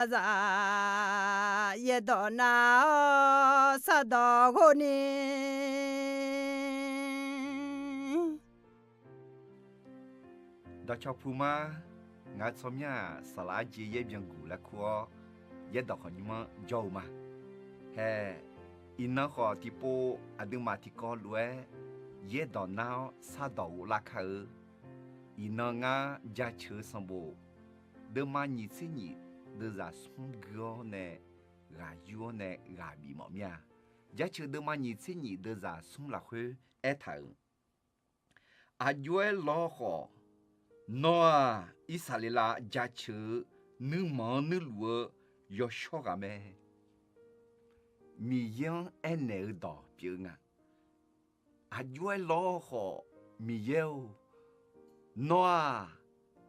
za ye do na sa do go ni Đó cho Puma, ngã xóm nhà xả lá gì ye biếng gù là khua, ye đọc họ nhưng mà giàu mà, hè, iná họ tipo adu mà thì có lúa, ye đỏ nào sa đỏ lá khờ, iná ngã giá chớ sắm bộ, đỡ mà nhị xí nhị, đỡ ra sum gõ nè, gà yua nè, gà bị mỏ mía, giá chớ đỡ mà nhị xí nhị đỡ ra sum là khuê, thở, à yue lo họ Noa isalila jache nu man nu lue yo shogame mi yan ene da piunga a yue lo ho mi yeo Noa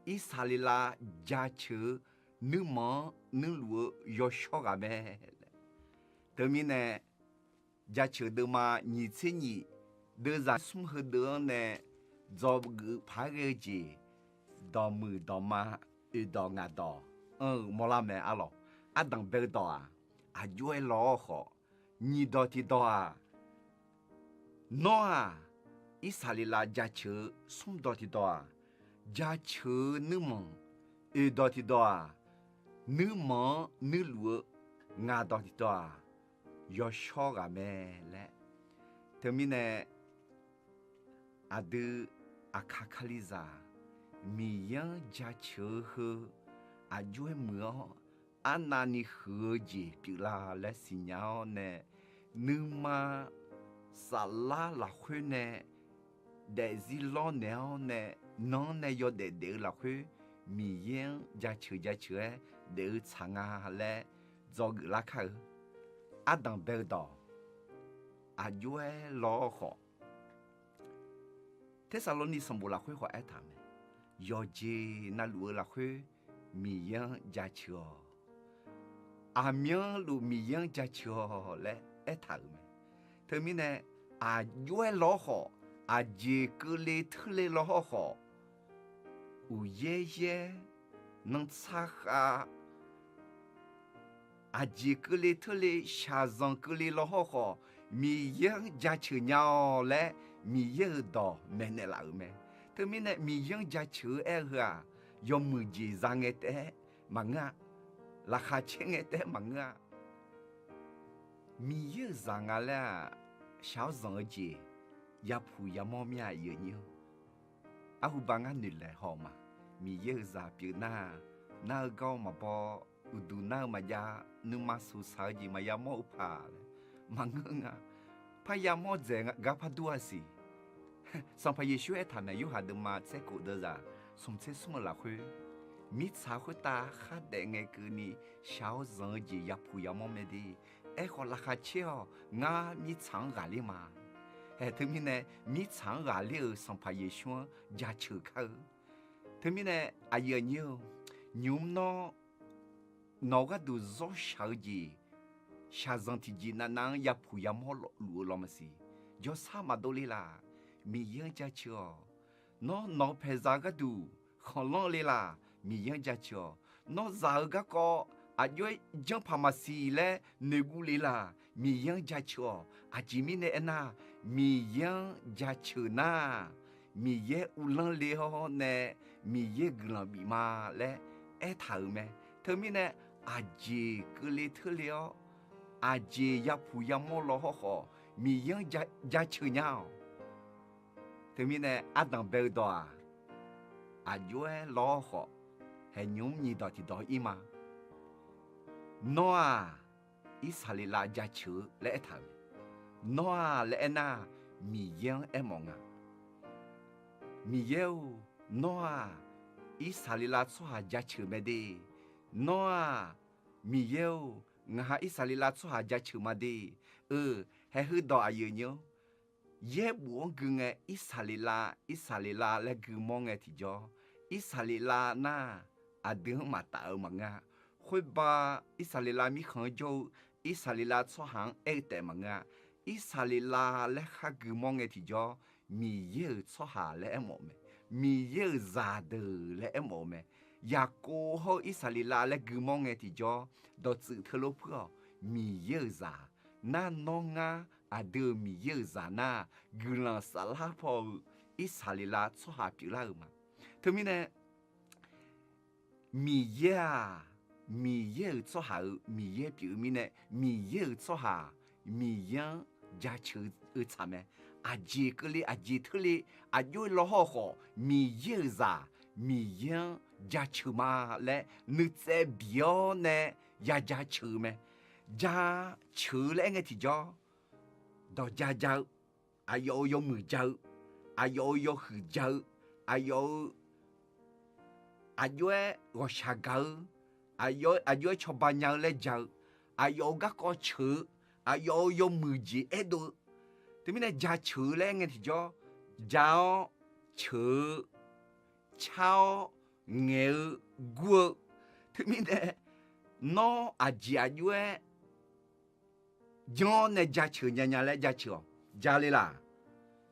isalila jache nu man nu lue yo shogame termine jache de ma ni tsini de za sum he de ne job gu phage ji đò mừ đò ma đò ngà đò mò la mẹ alo đằng bê đò vui lo họ nhị đò thì đò nó isalila giá chớ sum đò thì đò giá chớ nữ mong đò thì đò nữ mong nữ lúa ngà đò thì đò yo cho gà mẹ lẽ thế mình nè adu akakaliza mi yang gia chớ hơ vui mưa anani hơ gì bị la lẽ xì nhau nè nữ ma sa la la khuê nè để gì lo nèo nè nó nè yo để la khuê mi yang gia chớ để chẳng à lẽ do gửi la khờ đằng bê đỏ vui lo họ thế sao lo ni sầm bù la khuê họ thảm yo je na lúa la khuê mi yang gia chừa miếng lu mi yang gia chừa lẽ thảo mẹ thế mi nè yue lo họ je cứ lê thứ lê lo họ ye nang sa je cứ lê thứ lê sa zang cứ lê lo họ mi yang gia chừa nhau lẽ mi ye đỏ mẹ nè la mẹ thế mình này mi yang gia chữ ha, yom mười gì ra nghe té mà ngã, là khá chế nghe té mà ngã, mi ye ra ngã là sao rằng gì, ya phu ya mò mía yêu nhiều, hu bang anh nịt lại họ mà, mi ye ra biểu na gao mà bo, udu na mà ya, nu mà su sa gì mà ya mò pa, mà ngã, pa ya mò dễ ngã pa đua gì. Sang phải Giêsu thằng này yêu hạt đầm mà sẽ cố đưa ra, sống sẽ sống là khuê, mít sao khuê ta khát để nghe cứ ni sao giờ gì ya phu ya mong mẹ đi, họ là khát chiao ngã mít sáng gà li mà, thứ mình này mít sáng gà li sang phải Giêsu gia chữ khơi, thứ mình này giờ nhiều, nhung nó cái đồ rõ sao gì, sao rằng thì gì nang ya phu ya mong lúa lo mà gì, do sao mà đôi là mi yang gia chừa nó phải ra cái đủ không lo lì là mi yang gia chừa nó ra cái co vui chẳng phải mà xì lẽ nếu gu lì là mi yang gia chừa chỉ mi nè na mi yang gia chừa na mi ye ulang lì ho nè mi ye glam bị mà lẽ thảo mẹ thơ mi nè chỉ cứ lì thưa liao chỉ ya phu ya mo lo ho mi yang gia chừa nhau thế mình này đằng bê đỏ vui lo họ hay nhung nhị đỏ thì đỏ im mà nó isalila gia chữ lẽ thảo nó lẽ na mi yang em mong mi yêu nó isalila xoa gia chữ mẹ đi nó mi yêu ngã isalila xoa gia chữ mà đi hay hư đỏ yêu nhau ye buông gương nghe isalila là gương mong nghe thì cho isalila na đừng mà tạo mà nga khôi ba isalila mi không cho isalila cho hàng tệ mà nga isalila là khác gương mong nghe thì cho mi ye cho hà là em mẹ mi ye già đời là em mẹ 雅各和以色列来古蒙嘅地方，到指头罗坡米有啥，那农啊都米有啥那，古人撒拉坡以色列出下表啦嘛，他们呢米有出下米有表面呢米有出下米样加球差咩？阿姐个哩阿姐头哩阿有老好米有啥米样加球嘛嘞？你在表呢也加球咩？加球嘞个地方，到加州，阿有梅州，阿有河州，阿有我下沟，阿有出班娘来州，阿有个球，阿有梅子一度。对面呢，加球嘞个地方，加球、炒、牛、骨，对面呢，孬阿姐阿有诶。John 呢加球伢来加球，加里啦，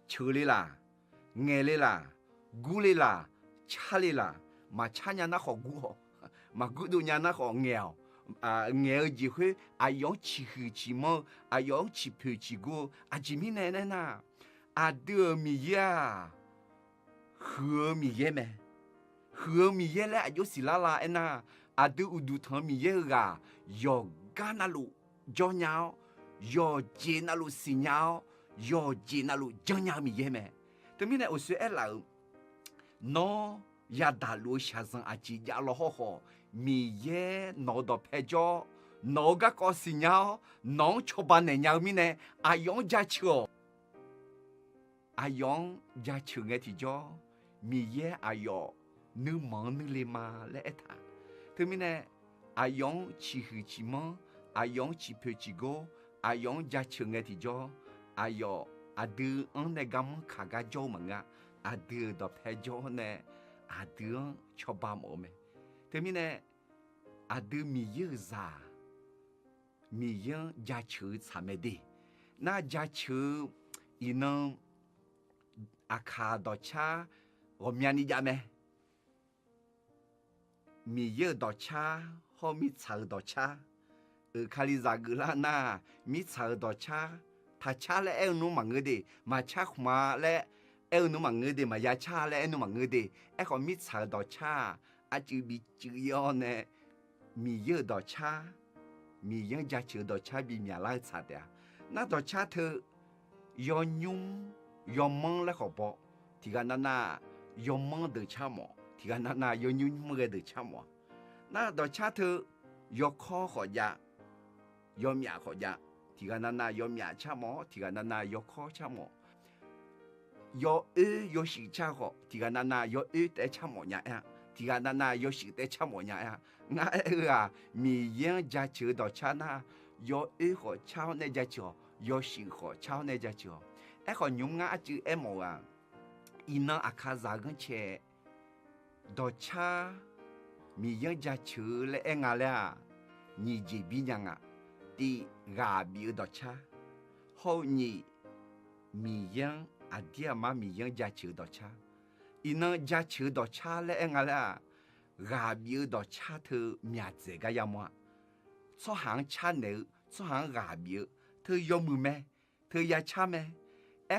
球里啦，眼里啦，骨里啦，叉里啦，嘛叉伢那好骨哦，嘛骨头伢那好咬，咬就会用起黑起毛，用起皮起骨，前面呢，得米呀，和米耶咩？和米耶嘞，就是啦那，得乌杜汤米耶个，有干那路，叫鸟。要接那路新鸟，要接那路真鸟米耶咩？对面呢，我说老，孬也大路下生阿姐也老好，米耶孬到拍照，孬个新鸟，孬出版的鸟米呢？用加球，用加球个地方，米耶用，你忙你哩嘛来他，对面呢，用起黑起毛，用起皮起锅。用加球个地方，得那个么卡个招门啊，得到拍照呢，得吃饱么么？对面呢，得米有啥？米有加球差没得，那加球伊能卡到车，我面你家没？米有到车，后面踩到车。卡里扎个啦那，米查到查，他查了弄忙个的，嘛查嘛嘞，弄忙个的嘛也查了弄忙个的，个米查到查，就比主要呢，米有到查，米养家就到查比米拉查的，那到查头要用要忙了好不？提个那要忙的查么？提个那要用么个的查么？那到查头要考好呀。要命好呀，提个那要命吃么？提个那要考吃么？要要洗吃好，提个那要得吃么呀？提个那要洗得吃么呀？那米养家就到吃那，要好吃那家吃，要洗好吃那家吃。好用就么啊？伊那卡咋个吃？到吃米养家吃嘞嘞，你这边啊？的牙米到吃，后你米养爹妈米养家球到吃，伊能家球到吃嘞啦，牙米到吃头面子个样么？出行吃牛，出行牙米，头要么咩？头也吃咩？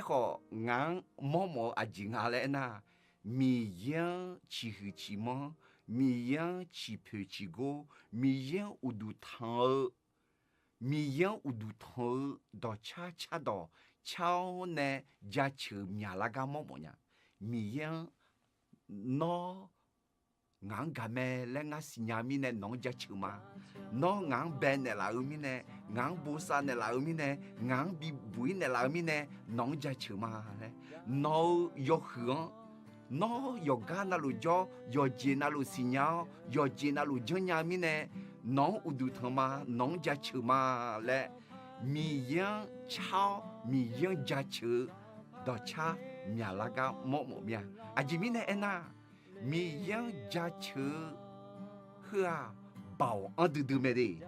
好硬毛进嘞那，米养起黑起毛，米养起皮起锅，米养乌杜汤。米养乌杜汤到吃到炒呢，家球米拉个么呀？米养孬硬个咩？来俺新娘米呢，孬家球嘛？孬硬白呢老米呢？硬布萨呢老米呢？硬比布呢老米呢？孬家球嘛？嘞，孬要喝。孬要干那路叫，要接那路新娘，要接那路真娘米呢？农乌杜汤嘛，农家球嘛嘞，米养炒米养家球，到吃米那个么米这米呢那米养家球，呵包都没得，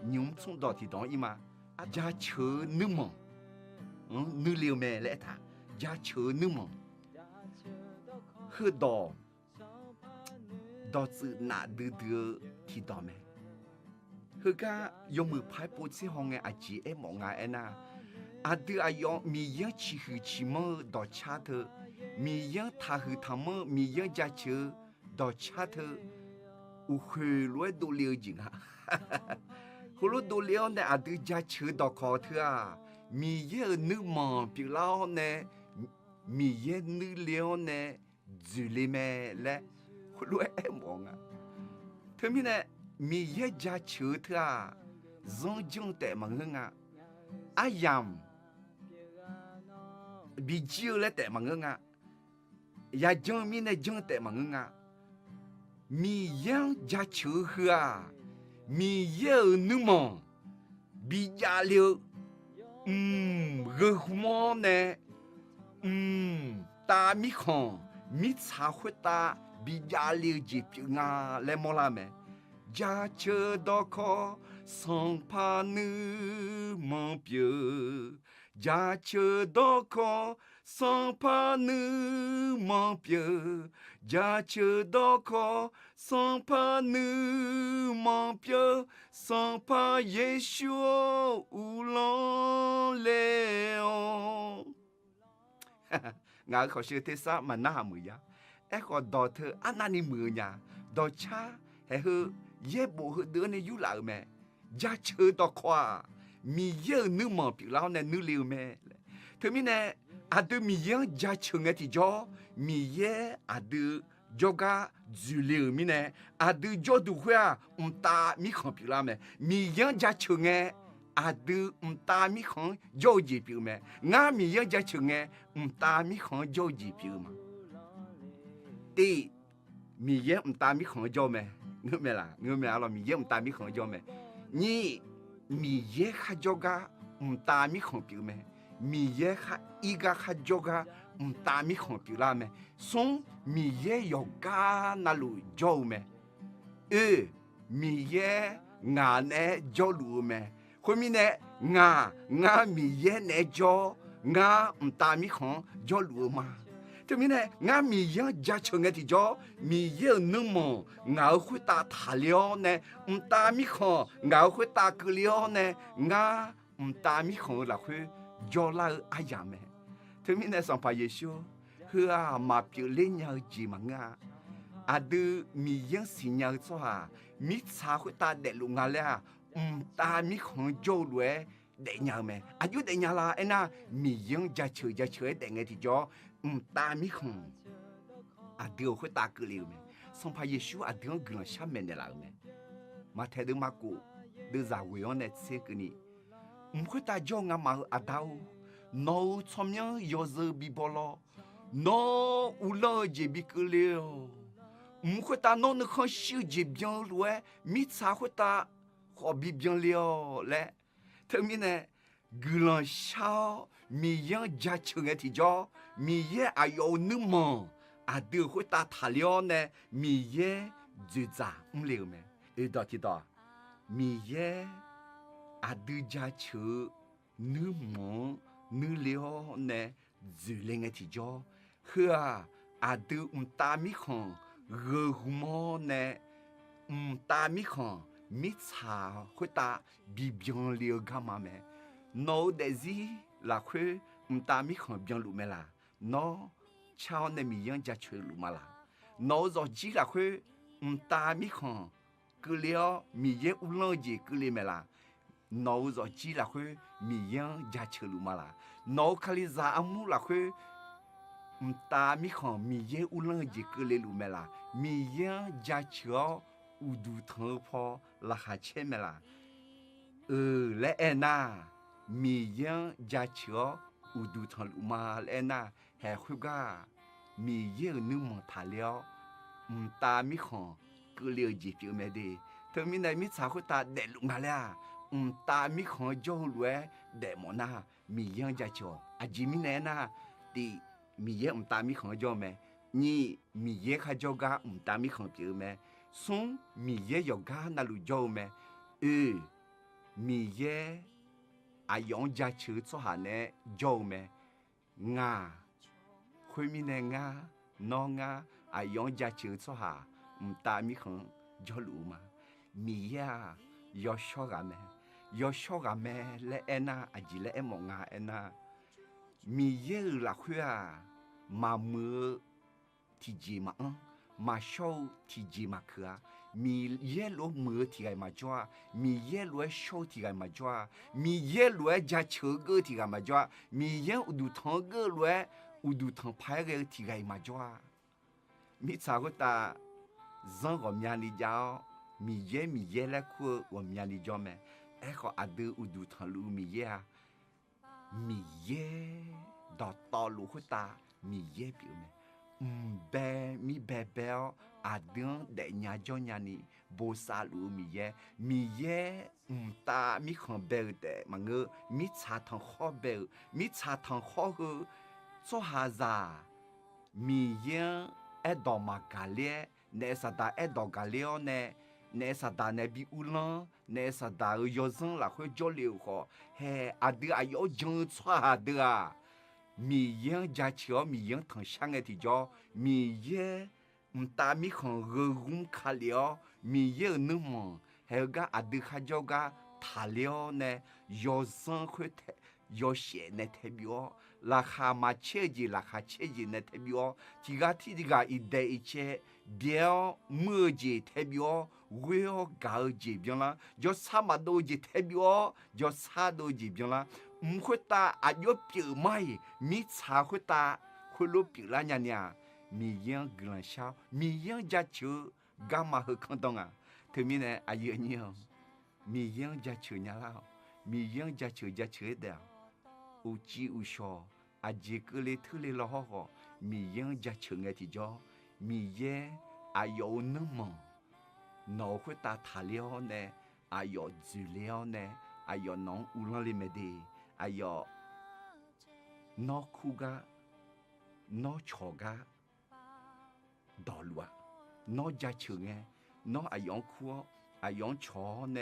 你从到底当伊嘛，家球你忙，你留没来他，家球你忙，呵到导致那的提到没？佢家用มือ拍波子行嘅阿姐一望眼呐，阿對阿用米樣起去起麼到車頭，米樣他去他麼米樣家車到車頭，有去來都了解啊，去來都了呢阿對家車到考頭啊，米樣你忙別老呢，米樣你了呢，住你咩咧？去來一望啊，佢咪呢？mi ye ja chữ thưa à dòng dòng tệ mà ngưng à ayam bị chiêu lấy tệ mà ngưng à ya dòng mi này dòng tệ mà ngưng à mi yang ja chữ thưa à mi ye nữ mong bị ja liu gơ mò nè ta mi khong mi cha khuất ta bị ja liu dịp ngà lấy mò la mẹ gia chờ đó khó song pa nữ mong biểu gia chờ đó khó song pa nữ mong biểu gia chờ đó khó song pa nữ mong biểu song pa Giêsu u lo leo ngài khó sư thế sao mà na mười ya em có đò thơ anh ani mười nhà đò cha hay hư ye bộ hư đứa này du lão mẹ gia chơi to khoa mi ye nữ mò bị lão này nữ liều mẹ thế mi nè à đứa mi ye gia chơi nghe thì cho mi ye à đứa yoga du liều mi nè à đứa cho du khoa ta mi không bị lão mẹ mi ye gia chơi nghe à đứa ta mi không do gì bị mẹ ngã mi ye gia chơi nghe ta mi không do gì bị mà đi mi ye ta mi không do mẹ ngơ mẹ là mi ye ta mi không do mẹ ni mi ye kha joga ta mi không piu mẹ mi ye kha iga kha joga ta mi không piu la mẹ son mi ye yoga na lu jo mẹ mi ye nga ne jo lu mẹ khoi mi ne nga mi ye ne jo nga ta mi không jo lu ma thế mi này ngã mi yang gia chơi nghe thì cho mi yang nương mò ngã khuất ta thả liao nè ta mi khò ngã khuất ta cứ liao nè ngã ta mi khò là khuất do la ai giảm mẹ thế mi này sang phải Giêsu hứa mà biểu lên nhau gì mà ngã à đưa mi yang xin nhau cho à mi xa khuất ta để lu ngã lẽ ta mi khò do đuổi để nhau mẹ à chú để nhau là anh à mi yang gia chơi để nghe thì cho ta mi không à điều khuyết ta cứ liều mẹ xong phải Giêsu à điều gần sát mẹ này lại mẹ mà theo đứa mà cụ đưa ra quỷ ông này xe cái này khuyết ta do ngắm mà à đau nó chom nhớ do giờ bị bỏ lỡ nó u lơ gì bị cứ liều khuyết ta nó không chịu gì bien rồi mi sa khuyết ta họ bị bien liều lẽ thế mi này gần sao mi yang gia chơi nghe thì cho mi ye ayo nữ mò à đưa khối ta thả liao nè mi ye dư giả liều mẹ đó thì đó mi ye à đưa gia chơi nữ mò nữ liao nè dư lên nghe thì cho hưa à đưa ta mi khong gờ mò nè ta mi khong mi cha khối ta bị bien liều gamma mẹ nó để gì là khối ta mi khong bien lụ mẹ là nó chao này mi yang gia chơi lụ mà là nó do chỉ là khối ta mi khong cứ liao mi ye u lo gì cứ liao mẹ là nó do chỉ là khối mi yang gia chơi lụ mà là nó khali za amu là khối ta mi khong mi ye u lo gì cứ liao lụ mẹ là mi yang gia chơi u du thang pho là hà chế mẹ là lẽ na mi yang gia chơi u du thang lụ mà lẽ na hè khui ga mi ye nữ mong thả liao ta mi khong cứ liao gì phiêu mẹ đi thế mi này mi cha khui ta để lụ ngà lea ta mi khong cho lue để mò na mi yang gia cho à ji mi nè na đi mi ye ta mi khong cho mẹ ni mi ye kha cho ga ta mi khong phiêu mẹ sung mi ye yo ga na lu cho mẹ mi ye à yong gia chữ cho hà nè cho mẹ ngà khối mi nè ngà nó ngà à yong gia chữ cho hà 大米很叫路嘛，米呀要小个咩？要小个咩？来安那阿吉来安蒙啊安那，米耶拉会啊，马么提吉嘛马小提吉嘛克啊。米耶罗么提个嘛抓，米耶罗小提个嘛抓，米耶罗加球个提个嘛抓，米耶乌杜汤个罗乌杜汤派个提个嘛抓，米查个ta zan我们里家米耶来哭我们里家咩？哎个阿德乌杜汤路米耶啊，米耶到道路个ta米耶表咩？mi bebe adin de nya jonya ni bo salu mi ye ta mi khan be de mang mi cha thang kho be mi cha thang kho hu so ha za mi ye e do magale ne sa da e do galeo ne sa da ne bi ulan ne sa da yo zan la kho jo le ho he adi ayo jong chwa ha de a米烟加桥米烟藤上个的叫米烟，大米很热红卡了，米烟那么还有个阿德卡叫个塔了呢，要生会太要写呢特别，拉哈嘛切吉拉哈切吉呢特别，这个提这个一代一切表么子特别，我要搞这边啦，叫啥嘛都这特别，叫啥都这边啦。会打啊有表妹，米茶会打会落表啦娘娘，米样个小，米样家球干嘛好看懂啊？头面呢啊有你哦，米样家球娘啦，米样家球的，有鸡有小，啊这个里头里老好，米样家球个的叫米样啊有那么，哪会打他了呢？啊有煮了呢？啊有弄乌浪里面的。哎呦，那苦个，那吵个，道路啊，那家穷哎，那哎样苦，哎样吵呢，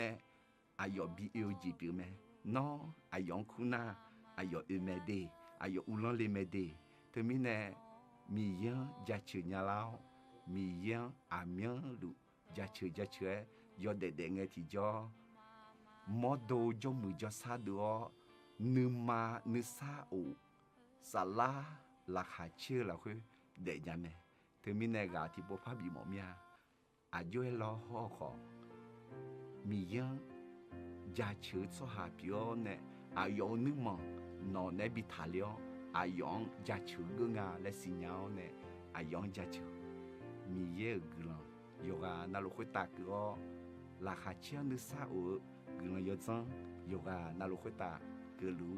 哎呦比有几表咩？那哎样苦呐，哎呦有咩的，哎呦乌浪里咩的，对面呢，米样家穷呀啦，米样阿面路家穷哎，要得得个提着，莫多就没就啥多。numa nusa o sala la hache la hu de jame termine ga ti bo pa bi mo mia ajo lo ho ho mi yan ja che so ha bio ne ayo numa no ne bi talio ayon ja che nga le signal ne ayon ja che mi ye glan yoga na lo hu ta ko la hache nusa o glan yo zan yoga na lo hu ta que lu